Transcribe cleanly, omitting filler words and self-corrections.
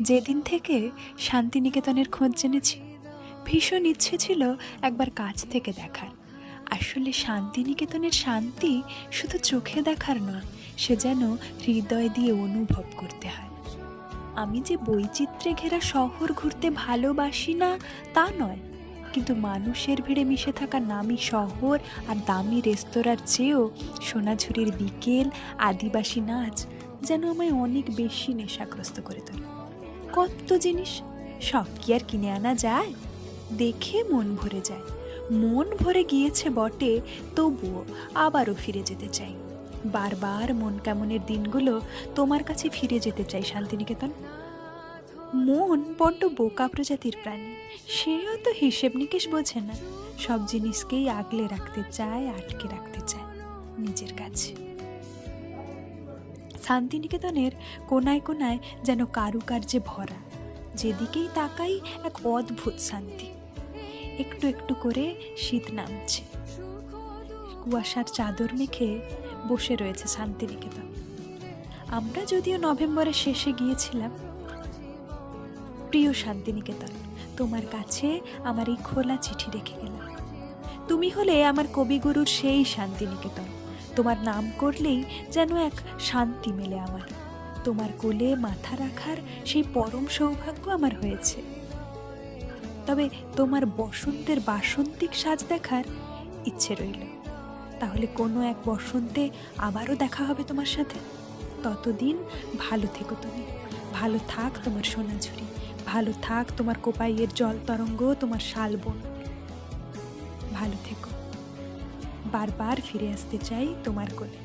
যেদিন থেকে শান্তিনিকেতনের খোঁজ জেনেছি, ভীষণ ইচ্ছে ছিল একবার কাছ থেকে দেখার। আসলে শান্তিনিকেতনের শান্তি শুধু চোখে দেখার নয়, সে যেন হৃদয় দিয়ে অনুভব করতে হয়। আমি যে বৈচিত্র্যে ঘেরা শহর ঘুরতে ভালোবাসি না তা নয়, কিন্তু মানুষের ভিড়ে মিশে থাকা নামি শহর আর দামি রেস্তোরাঁর চেয়েও সোনাঝুরির বিকেল, আদিবাসী নাচ যেন আমায় অনেক বেশি নেশাগ্রস্ত করে তোলে। কত জিনিস, সব কি আর কিনে আনা যায়? দেখে মন ভরে যায়। মন ভরে গিয়েছে বটে, তবুও আবারও ফিরে যেতে চাই। বারবার মন কেমনের দিনগুলো তোমার কাছে ফিরে যেতে চাই শান্তিনিকেতন। মন বড্ড বোকা প্রজাতির প্রাণী, সেও তো হিসেব নিকেশ বোঝে না। সব জিনিসকেই আগলে রাখতে চায়, আটকে রাখতে চায় নিজের কাছে। শান্তিনিকেতনের কোনায় কোনায় যেন কারুকার্যে ভরা, যেদিকেই তাকাই এক অদ্ভুত শান্তি। একটু একটু করে শীত নামছে, কুয়াশার চাদর মেখে বসে রয়েছে শান্তিনিকেতন। আমরা যদিও নভেম্বরের শেষে গিয়েছিলাম। প্রিয় শান্তিনিকেতন, তোমার কাছে আমার এই খোলা চিঠি রেখে গেলাম। তুমি হলে আমার কবিগুরুর সেই শান্তিনিকেতন। তোমার নাম করলেই যেন এক শান্তি মেলে আমার। তোমার কোলে মাথা রাখার সেই পরম সৌভাগ্য আমার হয়েছে। তবে তোমার বসন্তের বাসন্তিক সাজ দেখার ইচ্ছে রইল। তাহলে কোনো এক বসন্তে আবারও দেখা হবে তোমার সাথে। ততদিন ভালো থেকো তুমি। ভালো থাক তোমার সোনাঝুরি, ভালো থাক তোমার কোপাইয়ের জল তরঙ্গ, তোমার শালবন। ভালো থেকো। বারবার ফিরে আসতে চাই তোমার কোলে।